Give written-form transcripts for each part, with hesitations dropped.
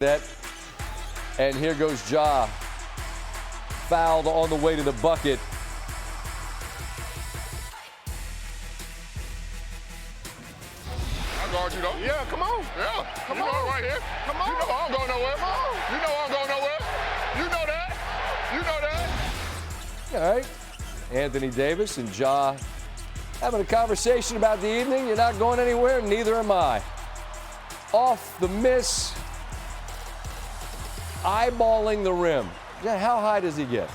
That, and here goes Ja. Fouled on the way to the bucket. I guard you though. Yeah, come on. Yeah, Come you on. know right here. Come on. You know I don't go nowhere. Come on. You know I don't go nowhere. You know that. You know that. All right. Anthony Davis and Ja having a conversation about the evening. You're not going anywhere, neither am I. Off the miss. Eyeballing the rim. Yeah, how high does he get?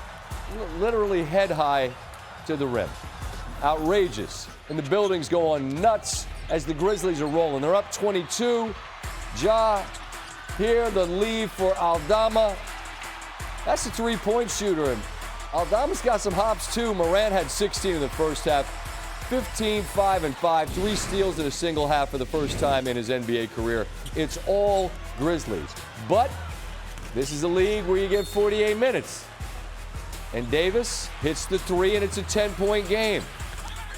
Literally head high to the rim. Outrageous. And the building's going nuts as the Grizzlies are rolling. They're up 22. Ja here, the lead for Aldama. That's a three-point shooter. And Aldama's got some hops too. Morant had 16 in the first half. 15, 5, and 5. 3 steals in a single half for the first time in his NBA career. It's all Grizzlies. But this is a league where you get 48 minutes. And Davis hits the three, and it's a 10-point game.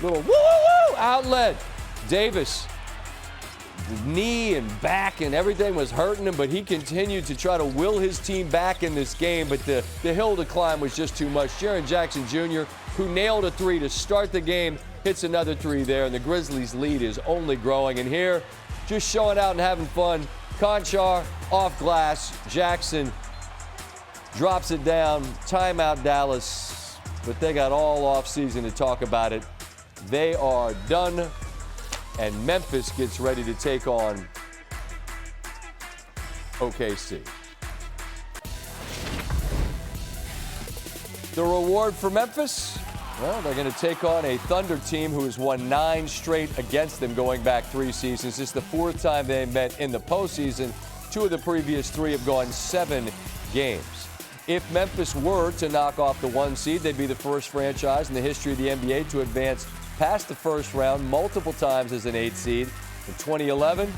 Little woo-woo-woo outlet. Davis, knee and back and everything was hurting him, but he continued to try to will his team back in this game. But the hill to climb was just too much. Jaren Jackson Jr., who nailed a three to start the game, hits another three there, and the Grizzlies' lead is only growing. And here, just showing out and having fun, Conchar off glass. Jackson drops it down. Timeout, Dallas. But they got all offseason to talk about it. They are done. And Memphis gets ready to take on OKC. The reward for Memphis? Well, they're going to take on a Thunder team who has won 9 straight against them going back 3 seasons. This is the 4th time they met in the postseason. 2 of the previous 3 have gone 7 games. If Memphis were to knock off the 1 seed, they'd be the first franchise in the history of the NBA to advance past the first round multiple times as an 8 seed. In 2011,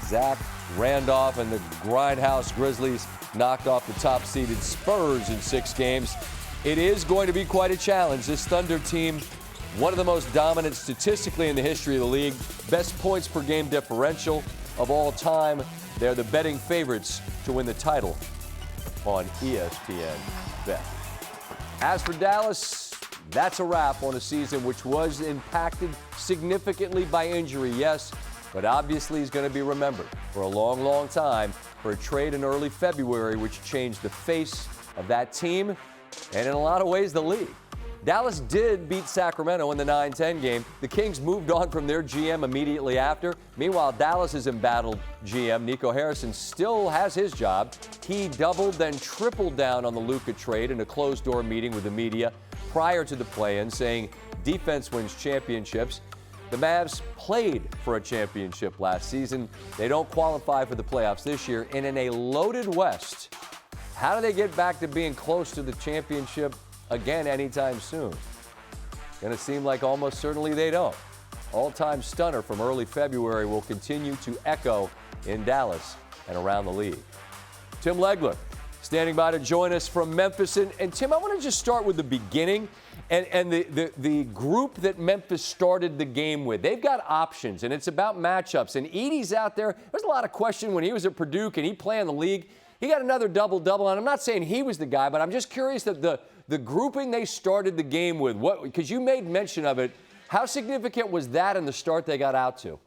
Zach Randolph and the Grindhouse Grizzlies knocked off the top-seeded Spurs in 6 games. It is going to be quite a challenge. This Thunder team, one of the most dominant statistically in the history of the league. Best points per game differential of all time. They're the betting favorites to win the title on ESPN Bet. As for Dallas, that's a wrap on a season which was impacted significantly by injury, yes, but obviously is going to be remembered for a long, long time for a trade in early February which changed the face of that team and in a lot of ways the league. Dallas did beat Sacramento in the 9-10 game. The Kings moved on from their GM immediately after. Meanwhile, Dallas's embattled GM, Nico Harrison, still has his job. He doubled, then tripled down on the Luka trade in a closed-door meeting with the media prior to the play-in, saying defense wins championships. The Mavs played for a championship last season. They don't qualify for the playoffs this year. And in a loaded West, how do they get back to being close to the championship again anytime soon? Going to seem like almost certainly they don't. All-time stunner from early February will continue to echo in Dallas and around the league. Tim Legler standing by to join us from Memphis. And Tim, I want to just start with the beginning and the group that Memphis started the game with. They've got options, and it's about matchups. And Edey's out there. There's a lot of question when he was at Purdue. Can he play in the league? He got another double-double, and I'm not saying he was the guy, but I'm just curious that the grouping they started the game with, because you made mention of it, how significant was that in the start they got out to?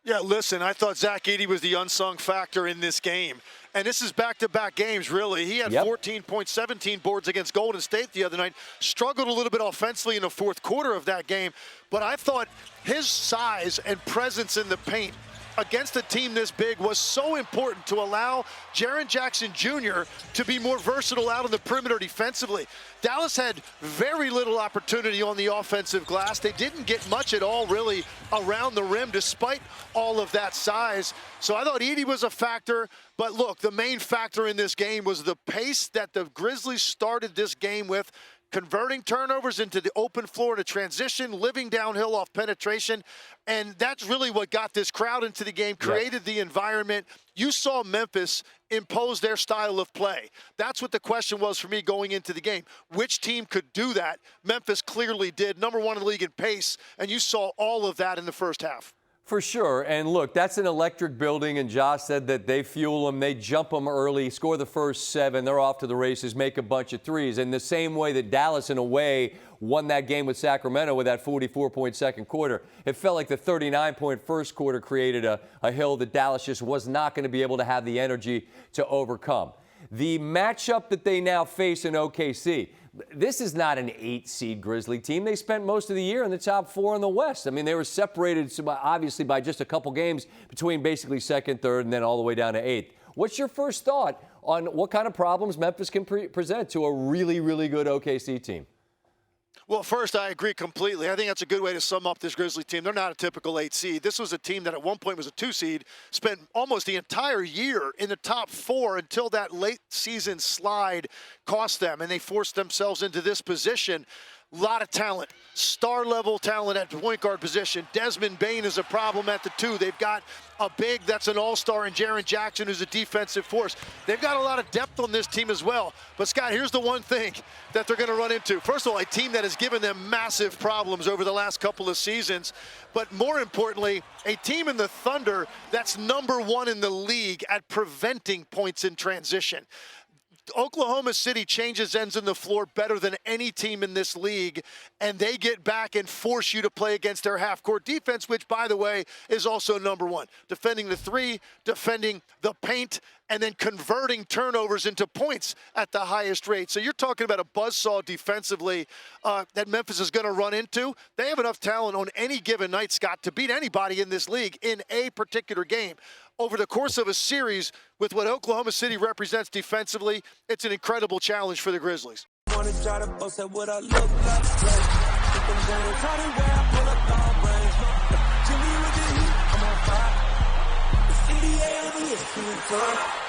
Yeah, listen, I thought Zach Edey was the unsung factor in this game. And this is back-to-back games, really. He had 14 points, 17 boards against Golden State the other night. Struggled a little bit offensively in the fourth quarter of that game. But I thought his size and presence in the paint against a team this big was so important to allow Jaren Jackson Jr. to be more versatile out on the perimeter defensively. Dallas had very little opportunity on the offensive glass. They didn't get much at all really around the rim despite all of that size. So I thought Edey was a factor. But look, the main factor in this game was the pace that the Grizzlies started this game with. Converting turnovers into the open floor to transition, living downhill off penetration. And that's really what got this crowd into the game, created the environment. You saw Memphis impose their style of play. That's what the question was for me going into the game. Which team could do that? Memphis clearly did. #1 in the league in pace, and you saw all of that in the first half. For sure. And look, that's an electric building, and Josh said that they fuel them, they jump them early, score the first 7, they're off to the races, make a bunch of threes. And the same way that Dallas, in a way, won that game with Sacramento with that 44-point second quarter, it felt like the 39-point first quarter created a hill that Dallas just was not going to be able to have the energy to overcome. The matchup that they now face in OKC, this is not an 8-seed Grizzly team. They spent most of the year in the top 4 in the West. I mean, they were separated, obviously, by just a couple games between basically 2nd, 3rd, and then all the way down to 8th. What's your first thought on what kind of problems Memphis can present to a really, really good OKC team? Well, first, I agree completely. I think that's a good way to sum up this Grizzly team. They're not a typical 8 seed. This was a team that at one point was a 2 seed, spent almost the entire year in the top 4 until that late season slide cost them, and they forced themselves into this position. A lot of talent, star-level talent at the point guard position. Desmond Bane is a problem at the 2. They've got a big that's an all-star in Jaren Jackson, who's a defensive force. They've got a lot of depth on this team as well. But, Scott, here's the one thing that they're going to run into. First of all, a team that has given them massive problems over the last couple of seasons. But more importantly, a team in the Thunder that's #1 in the league at preventing points in transition. Oklahoma City changes ends on the floor better than any team in this league, and they get back and force you to play against their half-court defense, which, by the way, is also #1. Defending the 3, defending the paint, and then converting turnovers into points at the highest rate. So you're talking about a buzzsaw defensively that Memphis is going to run into. They have enough talent on any given night, Scott, to beat anybody in this league in a particular game. Over the course of a series, with what Oklahoma City represents defensively, it's an incredible challenge for the Grizzlies. Wanna try to boast at what I look like. Keep them going, try to wear, pull up all brains. Jimmy with the heat, I'm on fire. It's NBA over here,